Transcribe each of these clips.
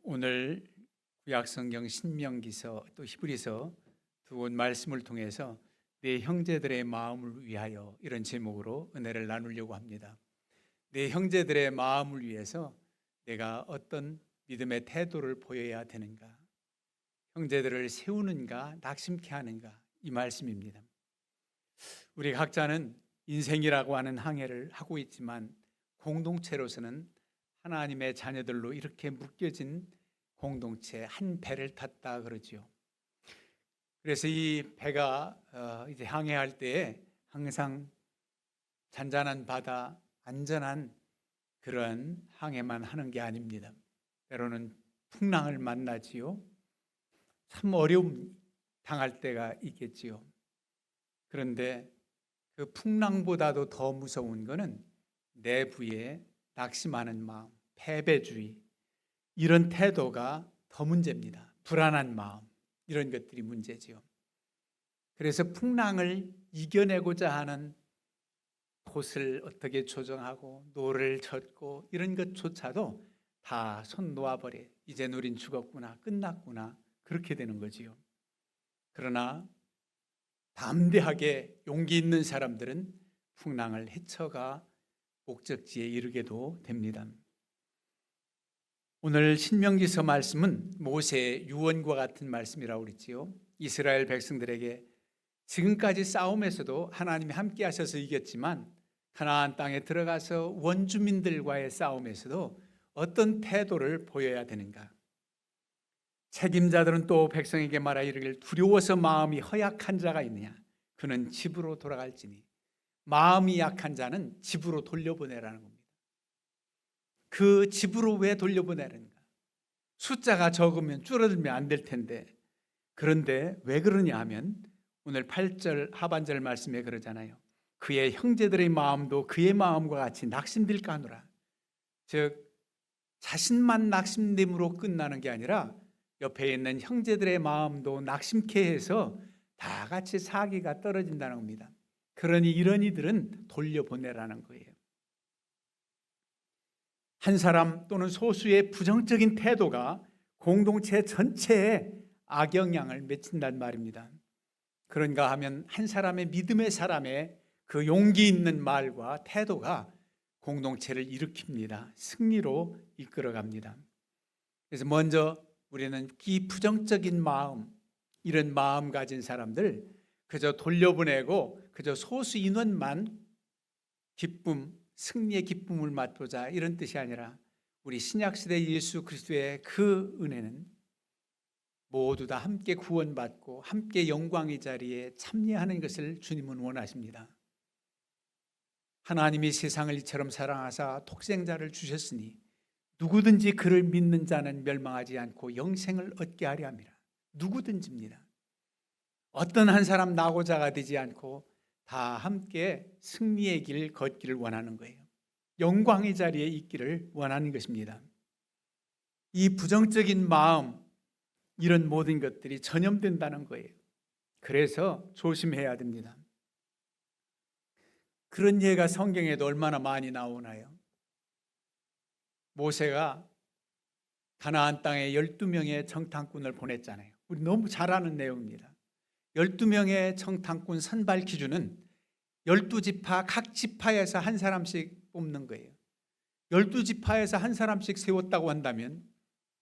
오늘 구약성경 신명기서 또 히브리서 두 권 말씀을 통해서 내 형제들의 마음을 위하여 이런 제목으로 은혜를 나누려고 합니다. 내 형제들의 마음을 위해서 내가 어떤 믿음의 태도를 보여야 되는가, 형제들을 세우는가 낙심케 하는가, 이 말씀입니다. 우리 각자는 인생이라고 하는 항해를 하고 있지만 공동체로서는 하나님의 자녀들로 이렇게 묶여진 공동체 한 배를 탔다 그러죠. 그래서 이 배가 이제 항해할 때에 항상 잔잔한 바다, 안전한 그런 항해만 하는 게 아닙니다. 때로는 풍랑을 만나지요. 참 어려움 당할 때가 있겠지요. 그런데 그 풍랑보다도 더 무서운 것은 내부에 낙심하는 마음, 패배주의, 이런 태도가 더 문제입니다. 불안한 마음, 이런 것들이 문제지요. 그래서 풍랑을 이겨내고자 하는 곳을 어떻게 조정하고 노를 젓고 이런 것조차도 다 손 놓아버려. 이제 우린 죽었구나, 끝났구나, 그렇게 되는 거지요. 그러나 담대하게 용기 있는 사람들은 풍랑을 헤쳐가 목적지에 이르게도 됩니다. 오늘 신명기서 말씀은 모세의 유언과 같은 말씀이라고 그랬지요. 이스라엘 백성들에게 지금까지 싸움에서도 하나님이 함께 하셔서 이겼지만 가나안 땅에 들어가서 원주민들과의 싸움에서도 어떤 태도를 보여야 되는가. 책임자들은 또 백성에게 말하 이르기를 두려워서 마음이 허약한 자가 있느냐, 그는 집으로 돌아갈지니. 마음이 약한 자는 집으로 돌려보내라는 겁니다. 그 집으로 왜 돌려보내는가? 숫자가 적으면 줄어들면 안 될 텐데. 그런데 왜 그러냐 하면 오늘 8절 하반절 말씀에 그러잖아요. 그의 형제들의 마음도 그의 마음과 같이 낙심될까 하노라. 즉 자신만 낙심됨으로 끝나는 게 아니라 옆에 있는 형제들의 마음도 낙심케 해서 다 같이 사기가 떨어진다는 겁니다. 그러니 이런 이들은 돌려보내라는 거예요. 한 사람 또는 소수의 부정적인 태도가 공동체 전체에 악영향을 미친단 말입니다. 그런가 하면 한 사람의 믿음의 사람의 그 용기 있는 말과 태도가 공동체를 일으킵니다. 승리로 이끌어갑니다. 그래서 먼저 우리는 이 부정적인 마음, 이런 마음 가진 사람들 그저 돌려보내고 그저 소수 인원만 기쁨, 승리의 기쁨을 맛보자, 이런 뜻이 아니라 우리 신약시대 예수 그리스도의 그 은혜는 모두 다 함께 구원받고 함께 영광의 자리에 참여하는 것을 주님은 원하십니다. 하나님이 세상을 이처럼 사랑하사 독생자를 주셨으니 누구든지 그를 믿는 자는 멸망하지 않고 영생을 얻게 하려 함이라. 누구든지입니다. 어떤 한 사람 낙오자가 되지 않고 다 함께 승리의 길 걷기를 원하는 거예요. 영광의 자리에 있기를 원하는 것입니다. 이 부정적인 마음, 이런 모든 것들이 전염된다는 거예요. 그래서 조심해야 됩니다. 그런 예가 성경에도 얼마나 많이 나오나요? 모세가 가나안 땅에 12명의 정탐꾼을 보냈잖아요. 우리 너무 잘 아는 내용입니다. 12명의 정탐꾼 선발 기준은 12지파 각 지파에서 한 사람씩 뽑는 거예요. 12지파에서 한 사람씩 세웠다고 한다면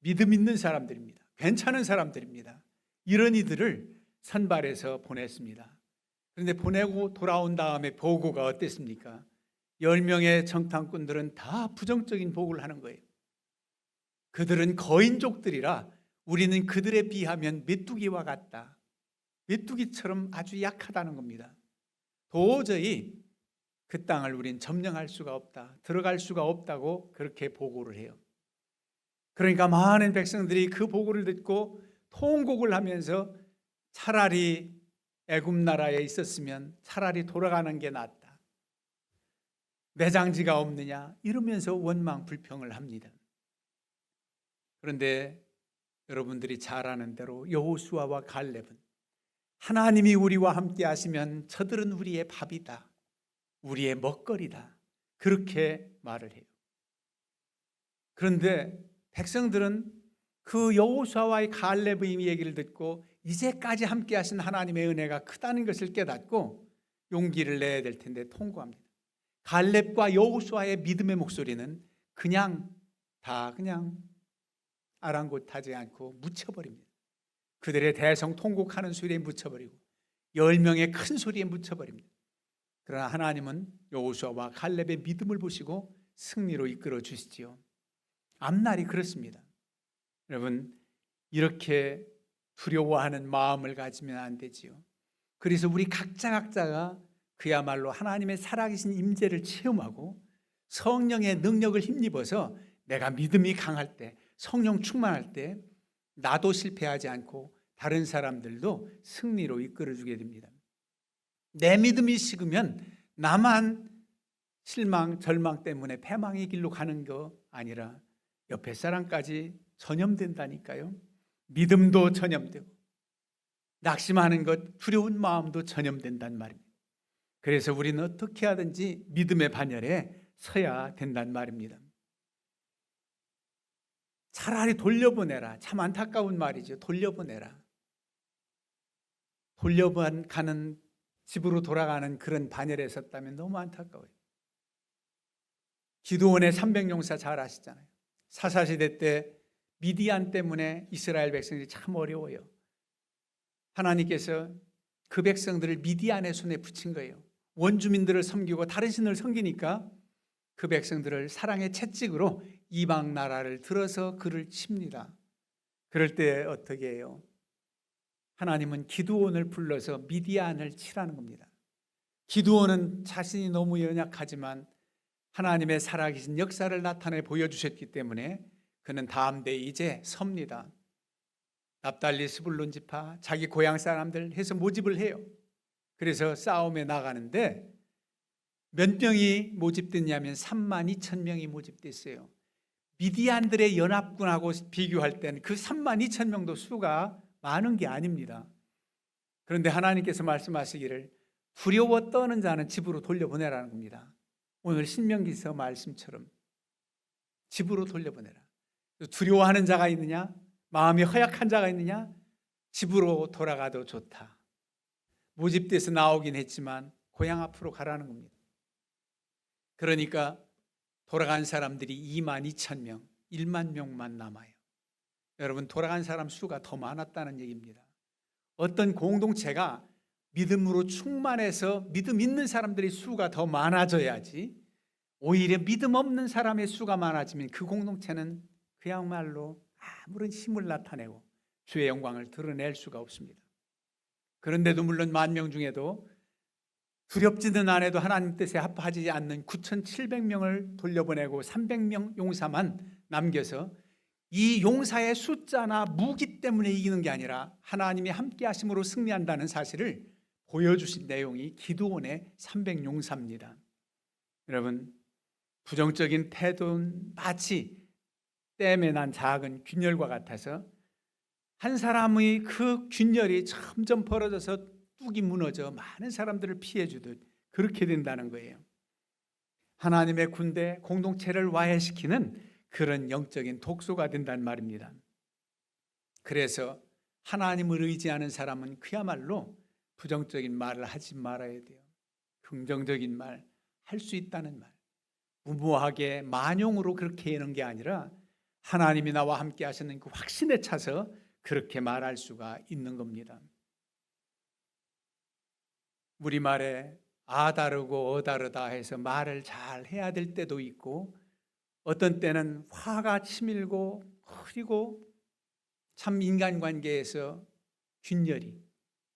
믿음 있는 사람들입니다. 괜찮은 사람들입니다. 이런 이들을 선발해서 보냈습니다. 그런데 보내고 돌아온 다음에 보고가 어땠습니까? 10명의 정탐꾼들은 다 부정적인 보고를 하는 거예요. 그들은 거인족들이라 우리는 그들에 비하면 메뚜기와 같다. 메뚜기처럼 아주 약하다는 겁니다. 도저히 그 땅을 우린 점령할 수가 없다, 들어갈 수가 없다고 그렇게 보고를 해요. 그러니까 많은 백성들이 그 보고를 듣고 통곡을 하면서 차라리 애굽 나라에 있었으면 차라리 돌아가는 게 낫다, 매장지가 없느냐, 이러면서 원망 불평을 합니다. 그런데 여러분들이 잘 아는 대로 여호수아와 갈렙은 하나님이 우리와 함께 하시면 저들은 우리의 밥이다, 우리의 먹거리다, 그렇게 말을 해요. 그런데 백성들은 그 여호수아와의 갈렙의 얘기를 듣고 이제까지 함께 하신 하나님의 은혜가 크다는 것을 깨닫고 용기를 내야 될 텐데 통고합니다. 갈렙과 여호수아의 믿음의 목소리는 그냥 아랑곳하지 않고 묻혀버립니다. 그들의 대성 통곡하는 소리에 묻혀버리고 10명의 큰 소리에 묻혀버립니다. 그러나 하나님은 여호수아와 갈렙의 믿음을 보시고 승리로 이끌어 주시지요. 앞날이 그렇습니다. 여러분, 이렇게 두려워하는 마음을 가지면 안 되지요. 그래서 우리 각자가 그야말로 하나님의 살아계신 임재를 체험하고 성령의 능력을 힘입어서 내가 믿음이 강할 때, 성령 충만할 때 나도 실패하지 않고 다른 사람들도 승리로 이끌어주게 됩니다. 내 믿음이 식으면 나만 실망, 절망 때문에 패망의 길로 가는 거 아니라 옆에 사람까지 전염된다니까요. 믿음도 전염되고 낙심하는 것, 두려운 마음도 전염된단 말입니다. 그래서 우리는 어떻게 하든지 믿음의 반열에 서야 된단 말입니다. 차라리 돌려보내라. 참 안타까운 말이죠. 돌려보내라. 가는 집으로 돌아가는 그런 반열에 섰다면 너무 안타까워요. 기드온의 300용사 잘 아시잖아요. 사사시대 때 미디안 때문에 이스라엘 백성들이 참 어려워요. 하나님께서 그 백성들을 미디안의 손에 붙인 거예요. 원주민들을 섬기고 다른 신을 섬기니까 그 백성들을 사랑의 채찍으로 이방 나라를 들어서 그를 칩니다. 그럴 때 어떻게 해요? 하나님은 기드온을 불러서 미디안을 치라는 겁니다. 기드온은 자신이 너무 연약하지만 하나님의 살아계신 역사를 나타내 보여주셨기 때문에 그는 다음 대에 이제 섭니다. 납달리 스불론 지파 자기 고향 사람들 해서 모집을 해요. 그래서 싸움에 나가는데 몇 명이 모집됐냐면 32,000명이 모집됐어요. 미디안들의 연합군하고 비교할 때는 그 32,000명도 수가 많은 게 아닙니다. 그런데 하나님께서 말씀하시기를 두려워 떠는 자는 집으로 돌려보내라는 겁니다. 오늘 신명기서 말씀처럼 집으로 돌려보내라. 두려워하는 자가 있느냐? 마음이 허약한 자가 있느냐? 집으로 돌아가도 좋다. 모집돼서 나오긴 했지만 고향 앞으로 가라는 겁니다. 그러니까 돌아간 사람들이 22,000명, 1만 명만 남아요. 여러분, 돌아간 사람 수가 더 많았다는 얘기입니다. 어떤 공동체가 믿음으로 충만해서 믿음 있는 사람들의 수가 더 많아져야지, 오히려 믿음 없는 사람의 수가 많아지면 그 공동체는 그야말로 아무런 힘을 나타내고 주의 영광을 드러낼 수가 없습니다. 그런데도 물론 10,000명 중에도 두렵지는 않아도 하나님 뜻에 합하지 않는 9,700명을 돌려보내고 300명 용사만 남겨서 이 용사의 숫자나 무기 때문에 이기는 게 아니라 하나님이 함께 하심으로 승리한다는 사실을 보여주신 내용이 기드온의 300용사입니다. 여러분, 부정적인 태도는 마치 댐에 난 작은 균열과 같아서 한 사람의 그 균열이 점점 벌어져서 뚝이 무너져 많은 사람들을 피해주듯 그렇게 된다는 거예요. 하나님의 군대 공동체를 와해시키는 그런 영적인 독소가 된다는 말입니다. 그래서 하나님을 의지하는 사람은 그야말로 부정적인 말을 하지 말아야 돼요. 긍정적인 말, 할 수 있다는 말, 무모하게 만용으로 그렇게 하는 게 아니라 하나님이 나와 함께 하시는 그 확신에 차서 그렇게 말할 수가 있는 겁니다. 우리말에 아 다르고 어 다르다 해서 말을 잘 해야 될 때도 있고, 어떤 때는 화가 치밀고 그리고 참 인간관계에서 균열이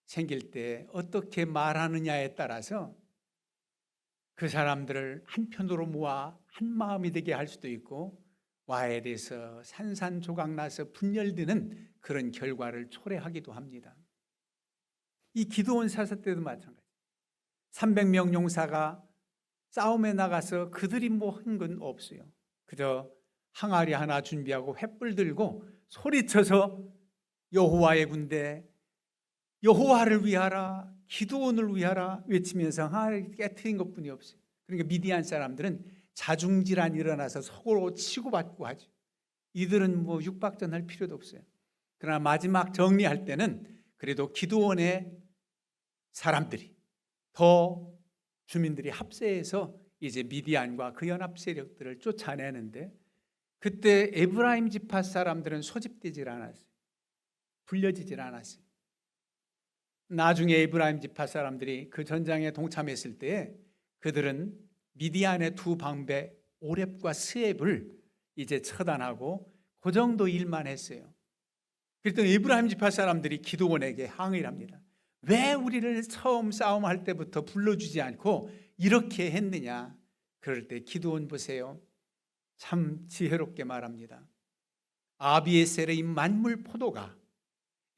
생길 때 어떻게 말하느냐에 따라서 그 사람들을 한편으로 모아 한 마음이 되게 할 수도 있고, 와에 대해서 산산조각 나서 분열되는 그런 결과를 초래하기도 합니다. 이 기드온 사사 때도 마찬가지. 300명 용사가 싸움에 나가서 그들이 뭐 한 건 없어요. 그저 항아리 하나 준비하고 횃불 들고 소리쳐서 여호와의 군대, 여호와를 위하라, 기드온을 위하라 외치면서 항아리 깨트린 것뿐이 없어요. 그러니까 미디안 사람들은 자중질환이 일어나서 서로 치고받고 하죠. 이들은 뭐 육박전할 필요도 없어요. 그러나 마지막 정리할 때는 그래도 기드온의 사람들이 더 주민들이 합세해서 이제 미디안과 그 연합 세력들을 쫓아내는데, 그때 에브라임 지파 사람들은 소집되질 않았어요. 불려지질 않았어요. 나중에 에브라임 지파 사람들이 그 전장에 동참했을 때 그들은 미디안의 두 방배 오렙과 스앱을 이제 처단하고 그 정도 일만 했어요. 그랬더니 에브라임 지파 사람들이 기드온에게 항의를 합니다. 왜 우리를 처음 싸움할 때부터 불러주지 않고 이렇게 했느냐. 그럴 때 기드온 보세요. 참 지혜롭게 말합니다. 아비에셀의 만물 포도가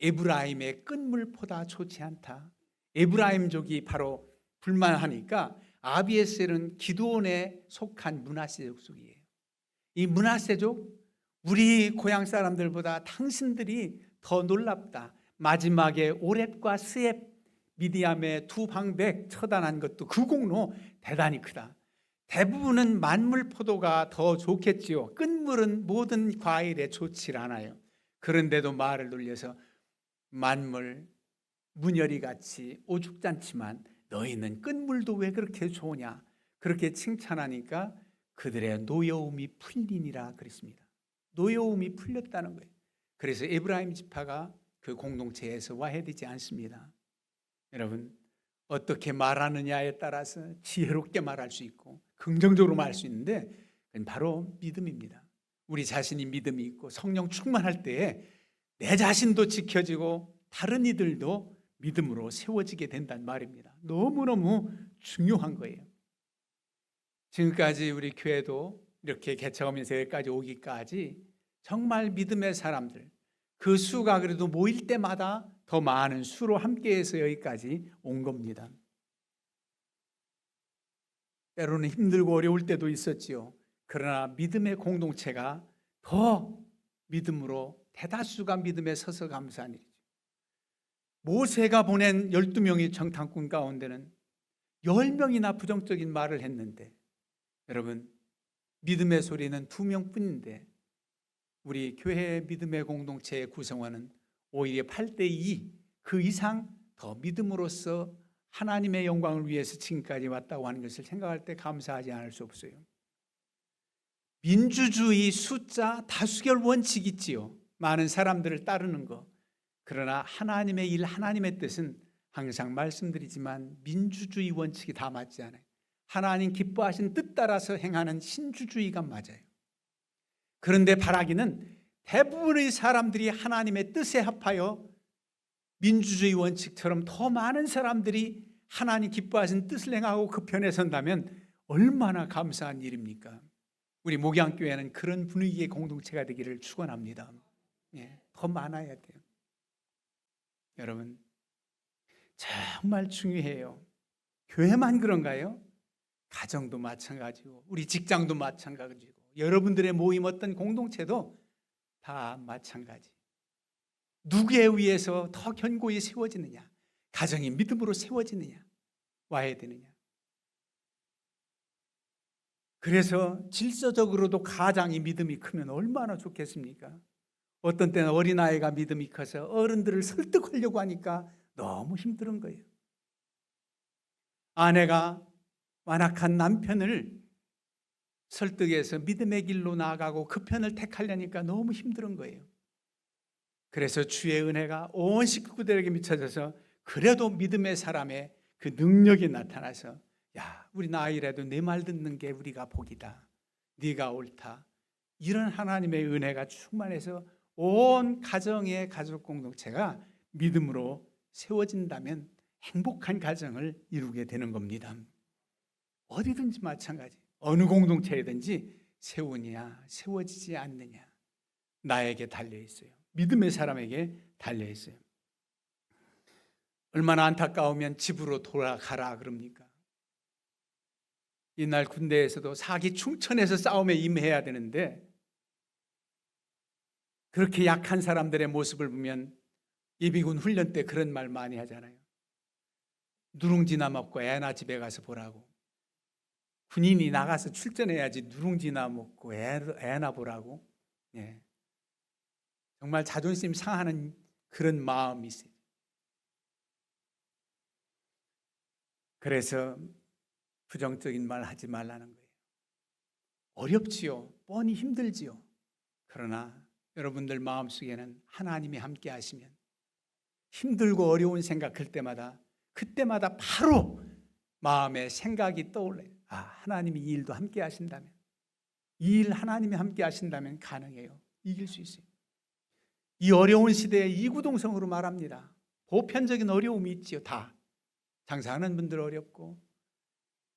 에브라임의 끝물보다 좋지 않다. 에브라임족이 바로 불만하니까 아비에셀은 기드온에 속한 므낫세족 속이에요. 이 므낫세족, 우리 고향 사람들보다 당신들이 더 놀랍다. 마지막에 오렙과 스앱 미디안의 두 방백 처단한 것도 그 공로 대단히 크다. 대부분은 만물 포도가 더 좋겠지요. 끝물은 모든 과일에 좋지 않아요. 그런데도 말을 돌려서 만물 문열이 같이 오죽잖지만 너희는 끝물도 왜 그렇게 좋으냐, 그렇게 칭찬하니까 그들의 노여움이 풀리니라 그랬습니다. 노여움이 풀렸다는 거예요. 그래서 에브라임 지파가 그 공동체에서 와해되지 않습니다. 여러분, 어떻게 말하느냐에 따라서 지혜롭게 말할 수 있고 긍정적으로 말할 수 있는데, 그건 바로 믿음입니다. 우리 자신이 믿음이 있고 성령 충만할 때에 내 자신도 지켜지고 다른 이들도 믿음으로 세워지게 된다는 말입니다. 너무너무 중요한 거예요. 지금까지 우리 교회도 이렇게 개척하면서 여기까지 오기까지 정말 믿음의 사람들, 그 수가 그래도 모일 때마다 더 많은 수로 함께해서 여기까지 온 겁니다. 때로는 힘들고 어려울 때도 있었지요. 그러나 믿음의 공동체가 더 믿음으로 대다수가 믿음에 서서 감사한 일이죠. 모세가 보낸 12명의 정탐꾼 가운데는 10명이나 부정적인 말을 했는데, 여러분, 믿음의 소리는 2명뿐인데 우리 교회 믿음의 공동체의 구성원은 오히려 8대2, 그 이상 더 믿음으로써 하나님의 영광을 위해서 지금까지 왔다고 하는 것을 생각할 때 감사하지 않을 수 없어요. 민주주의 숫자 다수결 원칙 있지요. 많은 사람들을 따르는 거. 그러나 하나님의 일, 하나님의 뜻은 항상 말씀드리지만 민주주의 원칙이 다 맞지 않아요. 하나님 기뻐하신 뜻 따라서 행하는 신주주의가 맞아요. 그런데 바라기는 대부분의 사람들이 하나님의 뜻에 합하여 민주주의 원칙처럼 더 많은 사람들이 하나님 기뻐하신 뜻을 행하고 그 편에 선다면 얼마나 감사한 일입니까? 우리 목양교회는 그런 분위기의 공동체가 되기를 축원합니다. 더 많아야 돼요. 여러분, 정말 중요해요. 교회만 그런가요? 가정도 마찬가지고 우리 직장도 마찬가지고 여러분들의 모임 어떤 공동체도 다 마찬가지. 누구에 의해서 더 견고히 세워지느냐, 가정이 믿음으로 세워지느냐, 와야 되느냐. 그래서 질서적으로도 가장이 믿음이 크면 얼마나 좋겠습니까? 어떤 때는 어린아이가 믿음이 커서 어른들을 설득하려고 하니까 너무 힘든 거예요. 아내가 완악한 남편을 설득해서 믿음의 길로 나아가고 그 편을 택하려니까 너무 힘든 거예요. 그래서 주의 은혜가 온 식구들에게 미쳐져서 그래도 믿음의 사람의 그 능력이 나타나서, 야, 우리 나이라도 내 말 듣는 게 우리가 복이다, 네가 옳다, 이런 하나님의 은혜가 충만해서 온 가정의 가족 공동체가 믿음으로 세워진다면 행복한 가정을 이루게 되는 겁니다. 어디든지 마찬가지, 어느 공동체이든지 세우냐 세워지지 않느냐 나에게 달려있어요. 믿음의 사람에게 달려있어요. 얼마나 안타까우면 집으로 돌아가라 그럽니까? 이날 군대에서도 사기 충천에서 싸움에 임해야 되는데 그렇게 약한 사람들의 모습을 보면 예비군 훈련 때 그런 말 많이 하잖아요. 누룽지나 먹고 애나 집에 가서 보라고. 군인이 나가서 출전해야지 누룽지나 먹고 애나 보라고. 정말 자존심 상하는 그런 마음이 있어요. 그래서 부정적인 말 하지 말라는 거예요. 어렵지요. 뻔히 힘들지요. 그러나 여러분들 마음속에는 하나님이 함께 하시면 힘들고 어려운 생각할 때마다 그때마다 바로 마음에 생각이 떠올라요. 아, 하나님이 이 일도 함께 하신다면, 이 일 하나님이 함께 하신다면 가능해요. 이길 수 있어요. 이 어려운 시대에 이구동성으로 말합니다. 보편적인 어려움이 있지요. 다 장사하는 분들 어렵고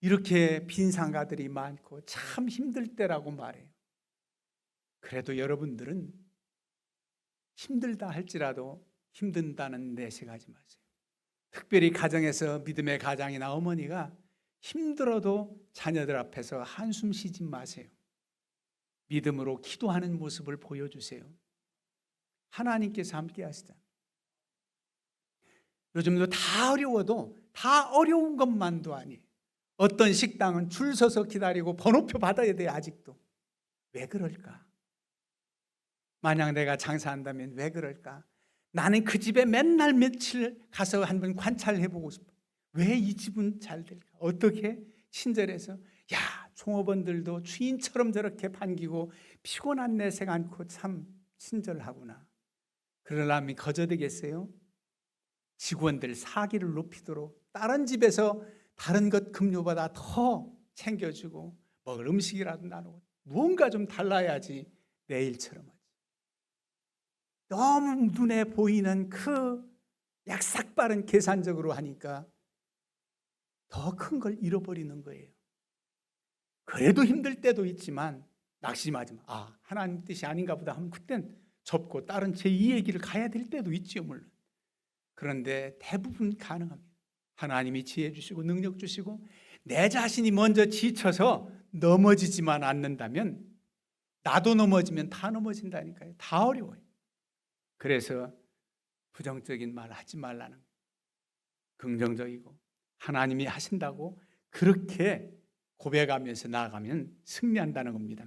이렇게 빈상가들이 많고 참 힘들 때라고 말해요. 그래도 여러분들은 힘들다 할지라도 힘든다는 내색하지 마세요. 특별히 가정에서 믿음의 가장이나 어머니가 힘들어도 자녀들 앞에서 한숨 쉬지 마세요. 믿음으로 기도하는 모습을 보여주세요. 하나님께서 함께 하시다. 요즘도 다 어려워도 다 어려운 것만도 아니에요. 어떤 식당은 줄 서서 기다리고 번호표 받아야 돼요. 아직도. 왜 그럴까? 만약 내가 장사한다면 왜 그럴까? 나는 그 집에 맨날 며칠 가서 한번 관찰해보고 싶어. 왜 이 집은 잘 될까? 어떻게? 친절해서, 야, 종업원들도 주인처럼 저렇게 반기고 피곤한 내색 않고 참 친절하구나. 그러려면 거저되겠어요? 직원들 사기를 높이도록 다른 집에서 다른 것 급료보다 더 챙겨주고 먹을 음식이라도 나누고 무언가 좀 달라야지 내일처럼 하지. 너무 눈에 보이는 그 약삭빠른 계산적으로 하니까 더 큰 걸 잃어버리는 거예요. 그래도 힘들 때도 있지만 낙심하지 마. 아, 하나님 뜻이 아닌가 보다 하면 그땐 접고 다른 제2의 길을 가야 될 때도 있지요, 물론. 그런데 대부분 가능합니다. 하나님이 지혜 주시고 능력 주시고 내 자신이 먼저 지쳐서 넘어지지만 않는다면, 나도 넘어지면 다 넘어진다니까요. 다 어려워요. 그래서 부정적인 말 하지 말라는 거예요. 긍정적이고 하나님이 하신다고 그렇게 고백하면서 나아가면 승리한다는 겁니다.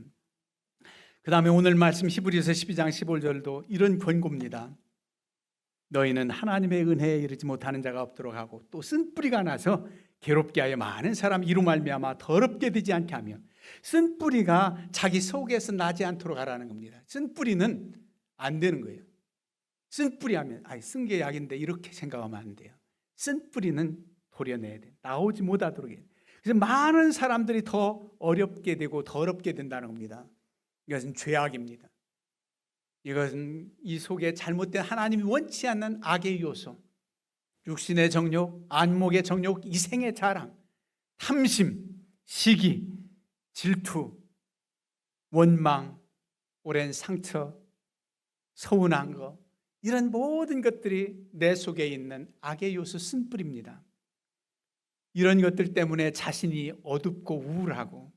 그 다음에 오늘 말씀 히브리서 12장 15절도 이런 권고입니다. 너희는 하나님의 은혜에 이르지 못하는 자가 없도록 하고 또 쓴뿌리가 나서 괴롭게 하여 많은 사람 이로 말미암아 더럽게 되지 않게 하며, 쓴뿌리가 자기 속에서 나지 않도록 하라는 겁니다. 쓴뿌리는 안 되는 거예요. 쓴뿌리 하면 쓴 게 약인데 이렇게 생각하면 안 돼요. 쓴뿌리는 도려내야 돼. 나오지 못하도록 해야 돼. 그래서 많은 사람들이 더 어렵게 되고 더럽게 된다는 겁니다. 이것은 죄악입니다. 이것은 이 속에 잘못된 하나님이 원치 않는 악의 요소, 육신의 정욕, 안목의 정욕, 이생의 자랑, 탐심, 시기, 질투, 원망, 오랜 상처, 서운한 것, 이런 모든 것들이 내 속에 있는 악의 요소 쓴뿌리입니다. 이런 것들 때문에 자신이 어둡고 우울하고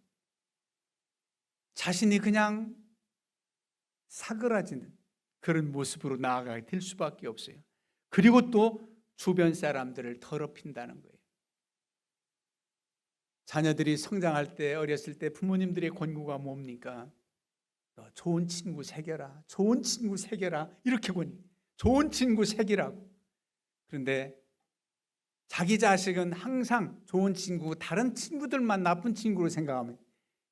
자신이 그냥 사그라지는 그런 모습으로 나아가게 될 수밖에 없어요. 그리고 또 주변 사람들을 더럽힌다는 거예요. 자녀들이 성장할 때, 어렸을 때 부모님들의 권고가 뭡니까? 너 좋은 친구 새겨라, 좋은 친구 새겨라, 이렇게 권유. 좋은 친구 새기라고. 그런데 자기 자식은 항상 좋은 친구, 다른 친구들만 나쁜 친구로 생각하면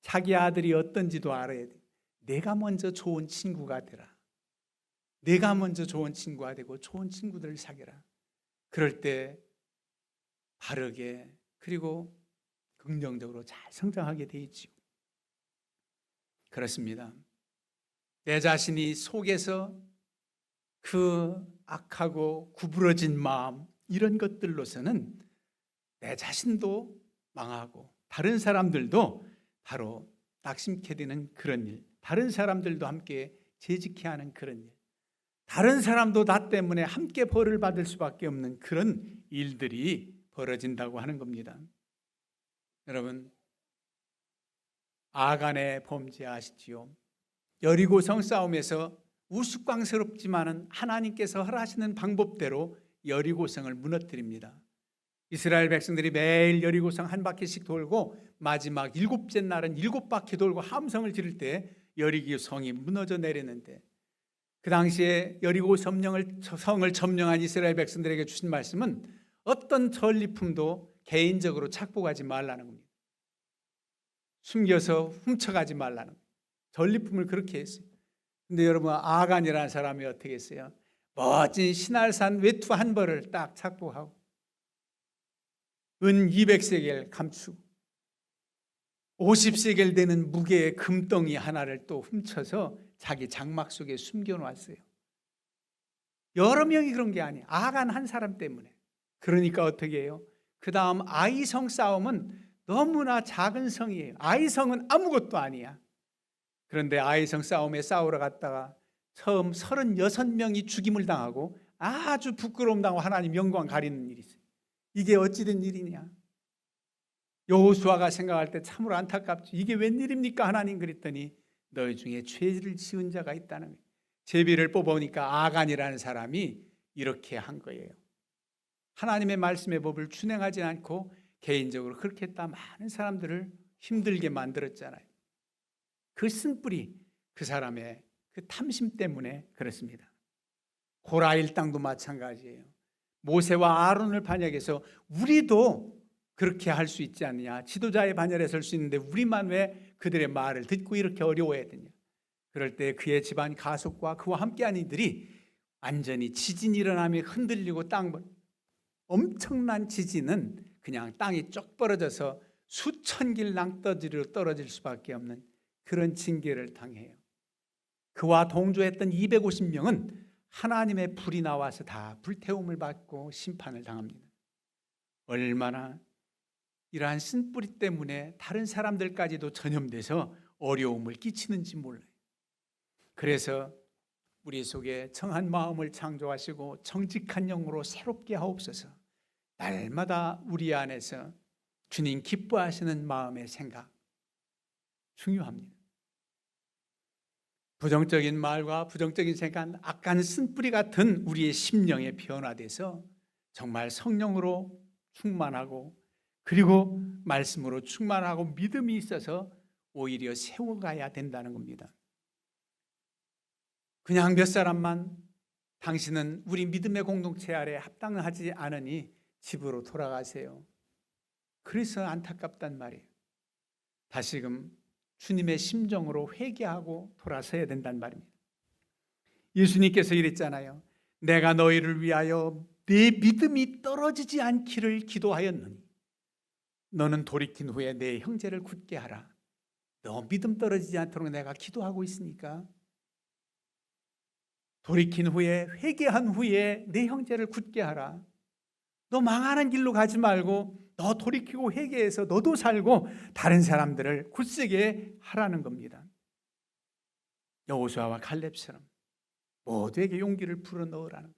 자기 아들이 어떤지도 알아야 돼. 내가 먼저 좋은 친구가 되라. 내가 먼저 좋은 친구가 되고 좋은 친구들을 사귀라. 그럴 때 바르게 그리고 긍정적으로 잘 성장하게 돼 있지요. 그렇습니다. 내 자신이 속에서 그 악하고 구부러진 마음, 이런 것들로서는 내 자신도 망하고 다른 사람들도 바로 낙심케 되는 그런 일, 다른 사람들도 함께 재직해야 하는 그런 일, 다른 사람도 나 때문에 함께 벌을 받을 수밖에 없는 그런 일들이 벌어진다고 하는 겁니다. 여러분, 아간의 범죄 아시지요? 여리고성 싸움에서 우스꽝스럽지만은 하나님께서 허락하시는 방법대로 여리고성을 무너뜨립니다. 이스라엘 백성들이 매일 여리고성 한 바퀴씩 돌고 마지막 7째 날은 7바퀴 돌고 함성을 지를 때 여리고성이 무너져 내렸는데, 그 당시에 여리고 성을 점령한 이스라엘 백성들에게 주신 말씀은 어떤 전리품도 개인적으로 착복하지 말라는 겁니다. 숨겨서 훔쳐가지 말라는 겁니다. 전리품을 그렇게 했어요. 근데 여러분, 아간이라는 사람이 어떻게 했어요? 멋진 신할산 외투 한 벌을 딱 착복하고 은 200세겔 감추고 50세겔 되는 무게의 금덩이 하나를 또 훔쳐서 자기 장막 속에 숨겨놓았어요. 여러 명이 그런 게 아니에요. 아간 한 사람 때문에. 그러니까 어떻게 해요? 그 다음 아이성 싸움은 너무나 작은 성이에요. 아이성은 아무것도 아니야. 그런데 아이성 싸움에 싸우러 갔다가 처음 36명이 죽임을 당하고 아주 부끄러움 당하고 하나님 영광 가리는 일이 있어요. 이게 어찌된 일이냐? 여호수아가 생각할 때 참으로 안타깝지. 이게 웬일입니까 하나님? 그랬더니 너희 중에 죄를 지은 자가 있다는 거예요. 제비를 뽑아오니까 아간이라는 사람이 이렇게 한 거예요. 하나님의 말씀의 법을 준행하지 않고 개인적으로 그렇게 했다 많은 사람들을 힘들게 만들었잖아요. 그 쓴뿌리, 그 사람의 그 탐심 때문에 그렇습니다. 고라 일당도 마찬가지예요. 모세와 아론을 반역해서 우리도 그렇게 할 수 있지 않느냐, 지도자의 반열에 설 수 있는데 우리만 왜 그들의 말을 듣고 이렇게 어려워해야 되냐. 그럴 때 그의 집안 가족과 그와 함께한 이들이 완전히 지진이 일어나며 흔들리고 엄청난 지진은 그냥 땅이 쩍 벌어져서 수천 길 낭떠러지로 떨어질 수밖에 없는 그런 징계를 당해요. 그와 동조했던 250명은 하나님의 불이 나와서 다 불태움을 받고 심판을 당합니다. 얼마나 이러한 쓴뿌리 때문에 다른 사람들까지도 전염돼서 어려움을 끼치는지 몰라요. 그래서 우리 속에 정한 마음을 창조하시고 정직한 영으로 새롭게 하옵소서. 날마다 우리 안에서 주님 기뻐하시는 마음의 생각 중요합니다. 부정적인 말과 부정적인 생각, 악한 쓴뿌리 같은 우리의 심령에 변화돼서 정말 성령으로 충만하고 그리고 말씀으로 충만하고 믿음이 있어서 오히려 세워가야 된다는 겁니다. 그냥 몇 사람만 당신은 우리 믿음의 공동체 아래 합당하지 않으니 집으로 돌아가세요. 그래서 안타깝단 말이에요. 다시금 주님의 심정으로 회개하고 돌아서야 된단 말입니다. 예수님께서 이랬잖아요. 내가 너희를 위하여 내 믿음이 떨어지지 않기를 기도하였느니 너는 돌이킨 후에 내 형제를 굳게 하라. 너 믿음 떨어지지 않도록 내가 기도하고 있으니까 돌이킨 후에 회개한 후에 내 형제를 굳게 하라. 너 망하는 길로 가지 말고 너 돌이키고 회개해서 너도 살고 다른 사람들을 굳세게 하라는 겁니다. 여호수아와 칼렙처럼 모두에게 용기를 불어넣으라는 거예요.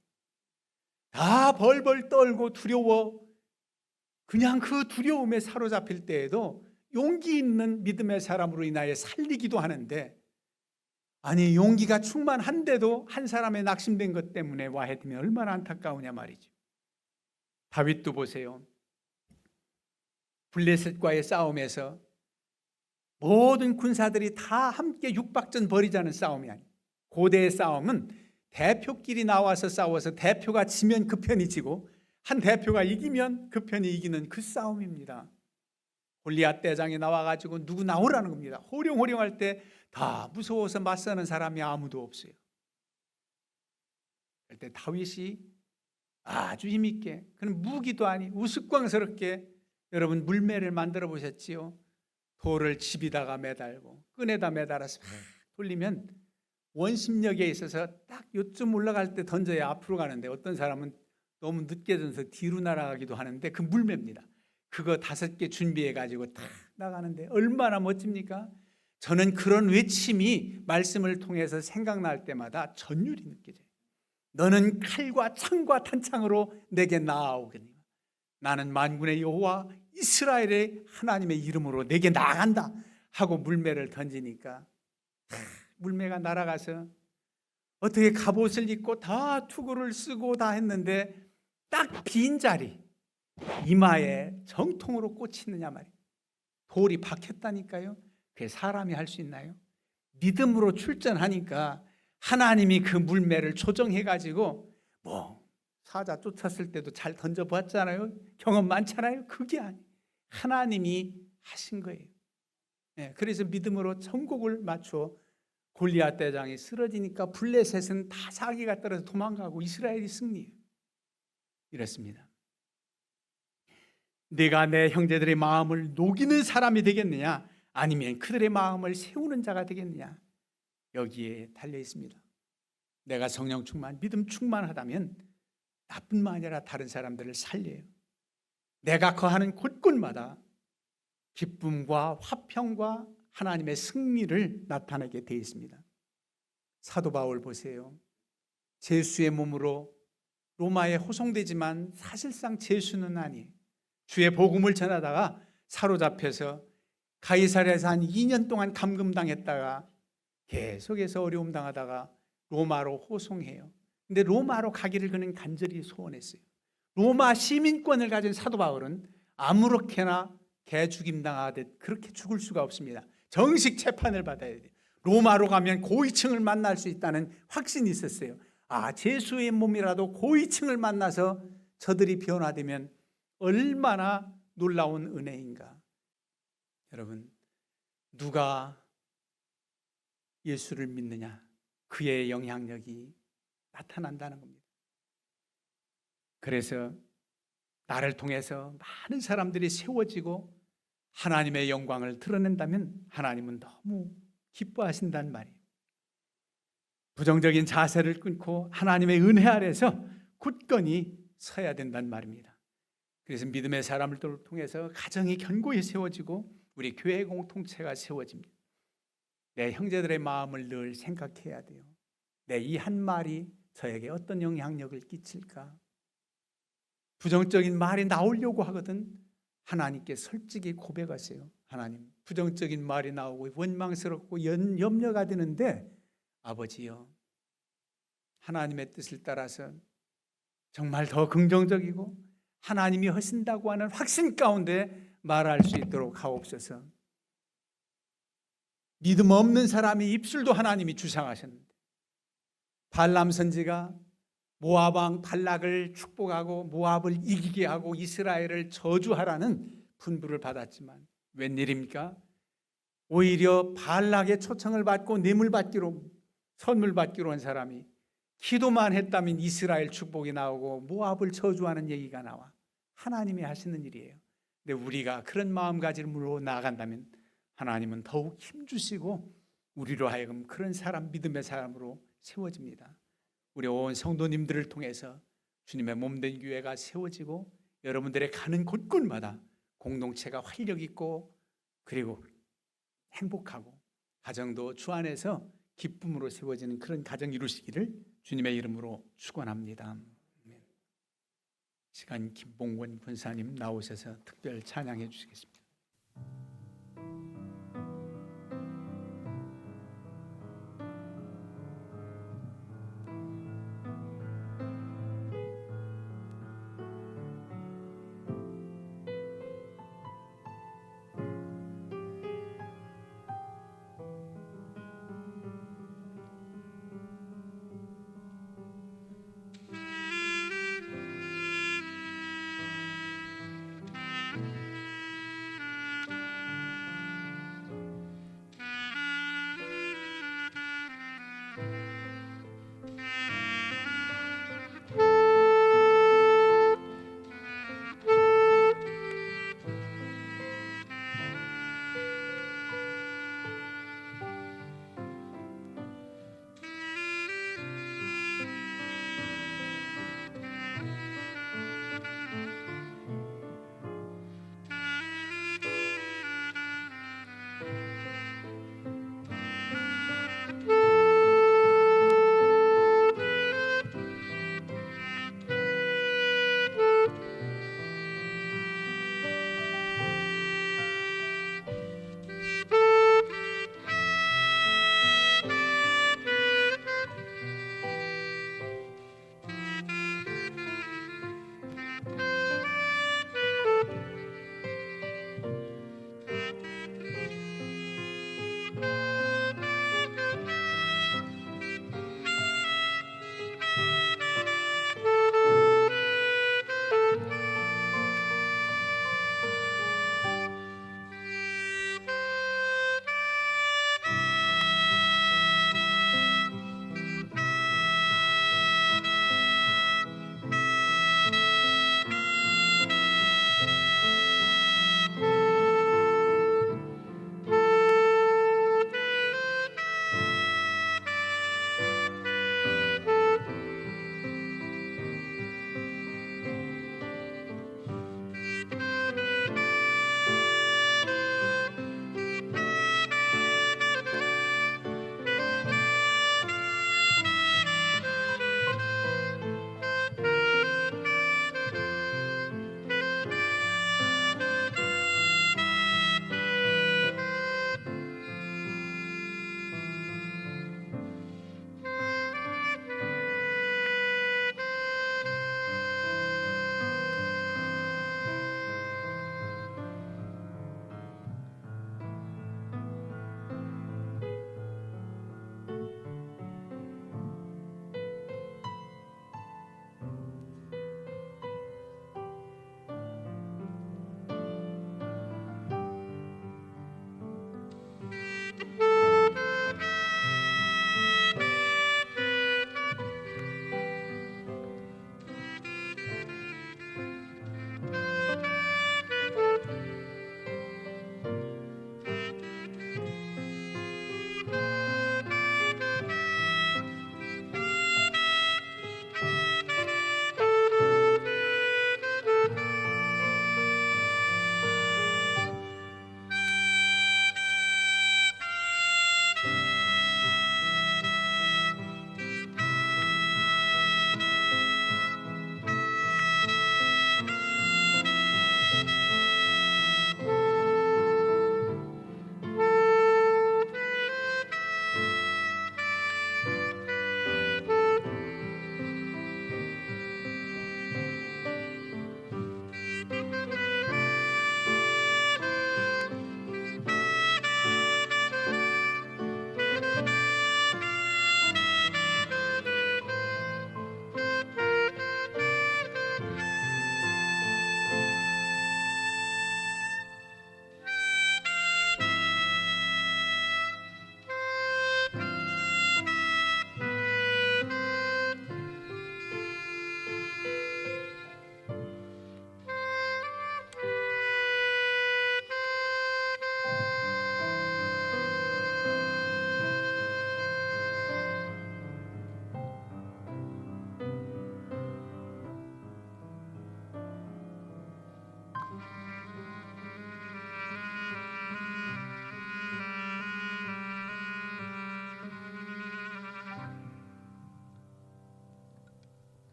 다 벌벌 떨고 두려워 그냥 그 두려움에 사로잡힐 때에도 용기 있는 믿음의 사람으로 인하여 살리기도 하는데, 아니 용기가 충만한데도 한 사람의 낙심된 것 때문에 와해되면 얼마나 안타까우냐 말이죠. 다윗도 보세요. 블레셋과의 싸움에서 모든 군사들이 다 함께 육박전 벌이자는 싸움이 아니에요. 고대의 싸움은 대표끼리 나와서 싸워서 대표가 지면 그 편이 지고 한 대표가 이기면 그 편이 이기는 그 싸움입니다. 골리앗 대장이 나와가지고 누구 나오라는 겁니다. 호령호령할 때 다 무서워서 맞서는 사람이 아무도 없어요. 그때 다윗이 아주 힘있게, 그는 무기도 아니 우스꽝스럽게 여러분 물매를 만들어 보셨지요? 돌을 집에다가 매달고 끈에다 매달아서 막 돌리면 원심력에 있어서 딱 요쯤 올라갈 때 던져야 앞으로 가는데, 어떤 사람은 너무 늦게 던져서 뒤로 날아가기도 하는데 그 물매입니다. 그거 5개 준비해 가지고 딱 나가는데 얼마나 멋집니까? 저는 그런 외침이 말씀을 통해서 생각날 때마다 전율이 느껴져요. 너는 칼과 창과 탄창으로 내게 나아오거니와 나는 만군의 여호와 이스라엘의 하나님의 이름으로 내게 나아간다 하고 물매를 던지니까 물매가 날아가서 어떻게 갑옷을 입고 다 투구를 쓰고 다 했는데 딱 빈 자리 이마에 정통으로 꽂히느냐 말이에요. 돌이 박혔다니까요. 그게 사람이 할 수 있나요? 믿음으로 출전하니까 하나님이 그 물매를 조정해가지고 사자 쫓았을 때도 잘 던져봤잖아요. 경험 많잖아요. 그게 아니에요. 하나님이 하신 거예요. 그래서 믿음으로 천국을 맞춰 골리앗 대장이 쓰러지니까 블레셋은 다 사기가 떨어져 도망가고 이스라엘이 승리해요. 이렇습니다. 네가 내 형제들의 마음을 녹이는 사람이 되겠느냐, 아니면 그들의 마음을 세우는 자가 되겠느냐, 여기에 달려 있습니다. 내가 성령 충만, 믿음 충만하다면 나뿐만 아니라 다른 사람들을 살려요. 내가 거하는 곳곳마다 기쁨과 화평과 하나님의 승리를 나타내게 되어 있습니다. 사도 바울 보세요. 제수의 몸으로 로마에 호송되지만 사실상 제수는 아니에요. 주의 복음을 전하다가 사로잡혀서 가이사랴에서 한 2년 동안 감금당했다가 계속해서 어려움 당하다가 로마로 호송해요. 근데 로마로 가기를 그는 간절히 소원했어요. 로마 시민권을 가진 사도 바울은 아무렇게나 개죽임 당하듯 그렇게 죽을 수가 없습니다. 정식 재판을 받아야 돼요. 로마로 가면 고위층을 만날 수 있다는 확신이 있었어요. 제수의 몸이라도 고위층을 만나서 저들이 변화되면 얼마나 놀라운 은혜인가. 여러분, 누가 예수를 믿느냐, 그의 영향력이 나타난다는 겁니다. 그래서 나를 통해서 많은 사람들이 세워지고 하나님의 영광을 드러낸다면 하나님은 너무 기뻐하신단 말이에요. 부정적인 자세를 끊고 하나님의 은혜 아래서 굳건히 서야 된단 말입니다. 그래서 믿음의 사람들을 통해서 가정이 견고히 세워지고 우리 교회 공동체가 세워집니다. 내 형제들의 마음을 늘 생각해야 돼요. 내 이 한 말이 저에게 어떤 영향력을 끼칠까? 부정적인 말이 나오려고 하거든 하나님께 솔직히 고백하세요. 하나님, 부정적인 말이 나오고 원망스럽고 염려가 되는데 아버지요, 하나님의 뜻을 따라서 정말 더 긍정적이고 하나님이 하신다고 하는 확신 가운데 말할 수 있도록 하옵소서. 믿음 없는 사람의 입술도 하나님이 주장하셨는데 발람 선지가 모압 왕 발락을 축복하고 모압을 이기게 하고 이스라엘을 저주하라는 분부를 받았지만 웬일입니까? 오히려 발락의 초청을 받고 뇌물 받기로 선물 받기로 한 사람이 기도만 했다면 이스라엘 축복이 나오고 모압을 저주하는 얘기가 나와. 하나님이 하시는 일이에요. 근데 우리가 그런 마음가짐으로 나아간다면 하나님은 더욱 힘주시고 우리로 하여금 그런 사람, 믿음의 사람으로 세워집니다. 우리 온 성도님들을 통해서 주님의 몸된 교회가 세워지고 여러분들의 가는 곳곳마다 공동체가 활력 있고 그리고 행복하고 가정도 주 안에서 기쁨으로 세워지는 그런 가정 이루시기를 주님의 이름으로 축원합니다. 시간 김봉권 권사님 나오셔서 특별 찬양해 주시겠습니다.